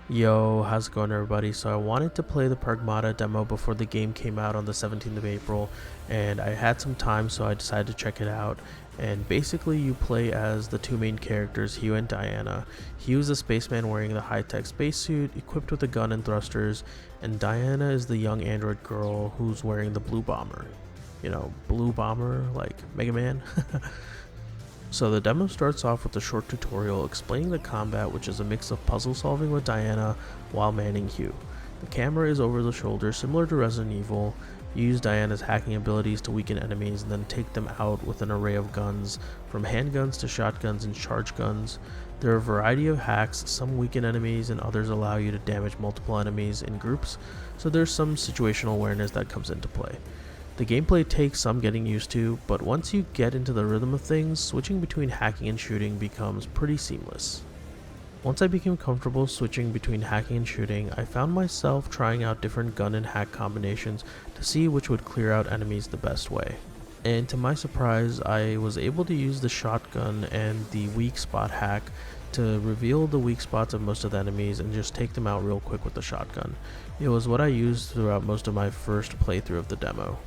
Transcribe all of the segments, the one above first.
Yo, how's it going everybody? So I wanted to play the Pragmata demo before the game came out on the 17th of April, and I had some time so I decided to check it out. And basically you play as the two main characters, Hugh and Diana. Hugh is a spaceman wearing the high-tech spacesuit, equipped with a gun and thrusters, and Diana is the young android girl who's wearing the blue bomber. You know, blue bomber like Mega Man. So the demo starts off with a short tutorial explaining the combat, which is a mix of puzzle solving with Diana while manning Hugh. The camera is over the shoulder, similar to Resident Evil. You use Diana's hacking abilities to weaken enemies and then take them out with an array of guns, from handguns to shotguns and charge guns. There are a variety of hacks, some weaken enemies and others allow you to damage multiple enemies in groups, so there's some situational awareness that comes into play. The gameplay takes some getting used to, but once you get into the rhythm of things, switching between hacking and shooting becomes pretty seamless. Once I became comfortable switching between hacking and shooting, I found myself trying out different gun and hack combinations to see which would clear out enemies the best way. And to my surprise, I was able to use the shotgun and the weak spot hack to reveal the weak spots of most of the enemies and just take them out real quick with the shotgun. It was what I used throughout most of my first playthrough of the demo.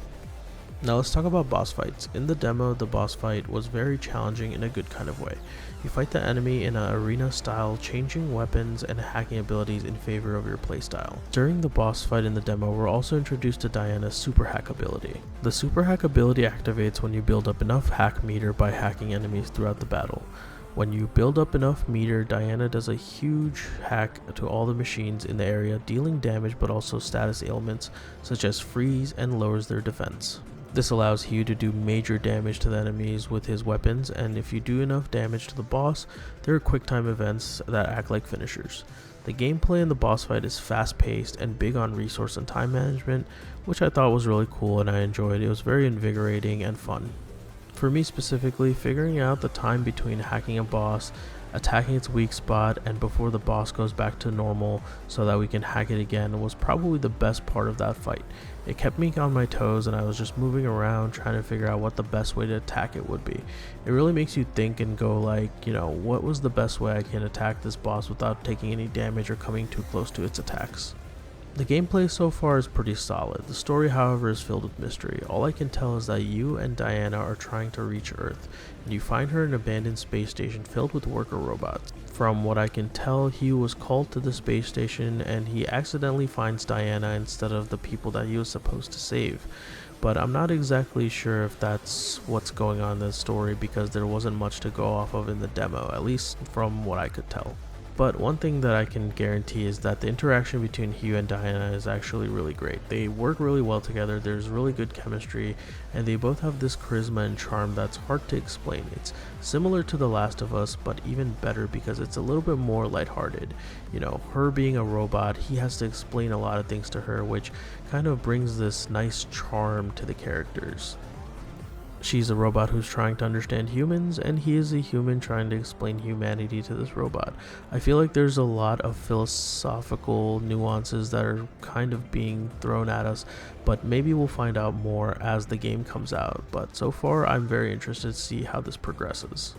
Now let's talk about boss fights. In the demo, the boss fight was very challenging in a good kind of way. You fight the enemy in an arena style, changing weapons and hacking abilities in favor of your playstyle. During the boss fight in the demo, we're also introduced to Diana's super hack ability. The super hack ability activates when you build up enough hack meter by hacking enemies throughout the battle. When you build up enough meter, Diana does a huge hack to all the machines in the area, dealing damage but also status ailments such as freeze, and lowers their defense. This allows Hugh to do major damage to the enemies with his weapons, and if you do enough damage to the boss, there are quick time events that act like finishers. The gameplay in the boss fight is fast paced and big on resource and time management, which I thought was really cool and I enjoyed. It was very invigorating and fun. For me specifically, figuring out the time between hacking a boss, attacking its weak spot, and before the boss goes back to normal so that we can hack it again was probably the best part of that fight. It kept me on my toes and I was just moving around trying to figure out what the best way to attack it would be. It really makes you think and go like, what was the best way I can attack this boss without taking any damage or coming too close to its attacks. The gameplay so far is pretty solid. The story, however, is filled with mystery. All I can tell is that you and Diana are trying to reach Earth, and you find her in an abandoned space station filled with worker robots. From what I can tell, Hugh was called to the space station and he accidentally finds Diana instead of the people that he was supposed to save. But I'm not exactly sure if that's what's going on in the story because there wasn't much to go off of in the demo, at least from what I could tell. But one thing that I can guarantee is that the interaction between Hugh and Diana is actually really great. They work really well together, there's really good chemistry, and they both have this charisma and charm that's hard to explain. It's similar to The Last of Us, but even better because it's a little bit more lighthearted. Her being a robot, he has to explain a lot of things to her, which kind of brings this nice charm to the characters. She's a robot who's trying to understand humans, and he is a human trying to explain humanity to this robot. I feel like there's a lot of philosophical nuances that are kind of being thrown at us, but maybe we'll find out more as the game comes out. But so far, I'm very interested to see how this progresses.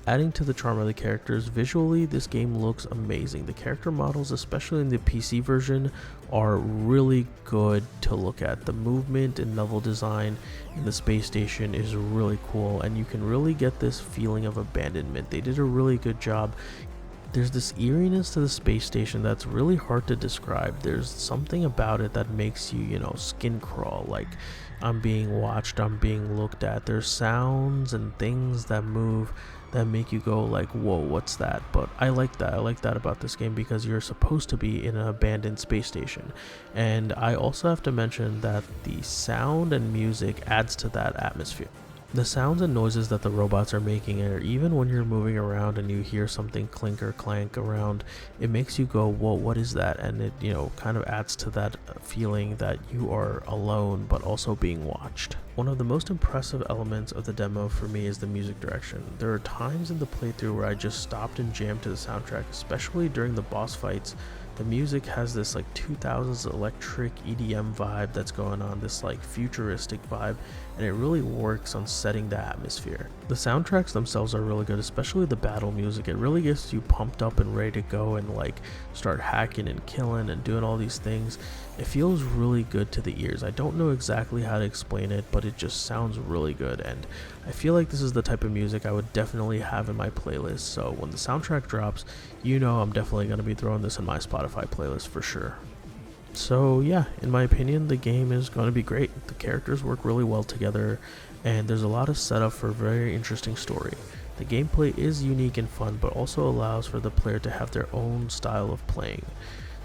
Adding to the charm of the characters, visually this game looks amazing. The character models, especially in the PC version, are really good to look at. The movement and level design in the space station is really cool, and you can really get this feeling of abandonment. They did a really good job. There's this eeriness to the space station that's really hard to describe. There's something about it that makes you, skin crawl, like I'm being watched, I'm being looked at. There's sounds and things that move that make you go like, whoa, what's that? But I like that about this game because you're supposed to be in an abandoned space station. And I also have to mention that the sound and music adds to that atmosphere. The sounds and noises that the robots are making, or even when you're moving around and you hear something clink or clank around, it makes you go, whoa, what is that? And it, kind of adds to that feeling that you are alone but also being watched. One of the most impressive elements of the demo for me is the music direction. There are times in the playthrough where I just stopped and jammed to the soundtrack, especially during the boss fights. The music has this like 2000s electric EDM vibe that's going on, this like futuristic vibe, and it really works on setting the atmosphere. The soundtracks themselves are really good, especially the battle music. It really gets you pumped up and ready to go and like start hacking and killing and doing all these things. It feels really good to the ears. I don't know exactly how to explain it, but it just sounds really good, and I feel like this is the type of music I would definitely have in my playlist. So when the soundtrack drops, you know I'm definitely going to be throwing this in my Spotify playlist for sure. So yeah, in my opinion, the game is going to be great. The characters work really well together, and there's a lot of setup for a very interesting story. The gameplay is unique and fun, but also allows for the player to have their own style of playing.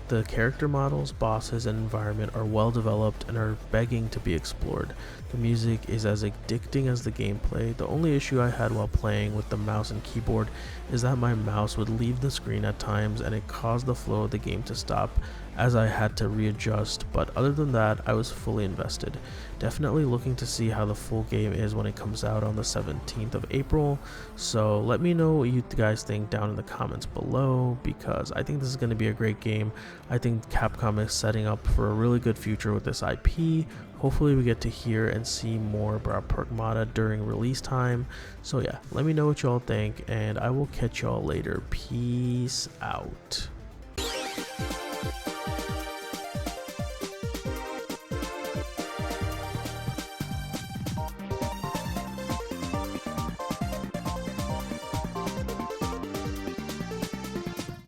The character models, bosses, and environment are well developed and are begging to be explored. The music is as addicting as the gameplay. The only issue I had while playing with the mouse and keyboard is that my mouse would leave the screen at times and it caused the flow of the game to stop as I had to readjust, but other than that, I was fully invested. Definitely looking to see how the full game is when it comes out on the 17th of April, so let me know what you guys think down in the comments below, because I think this is going to be a great game. I think Capcom is setting up for a really good future with this IP. Hopefully we get to hear and see more about Pragmata during release time. So yeah, let me know what y'all think, and I will catch y'all later. Peace out.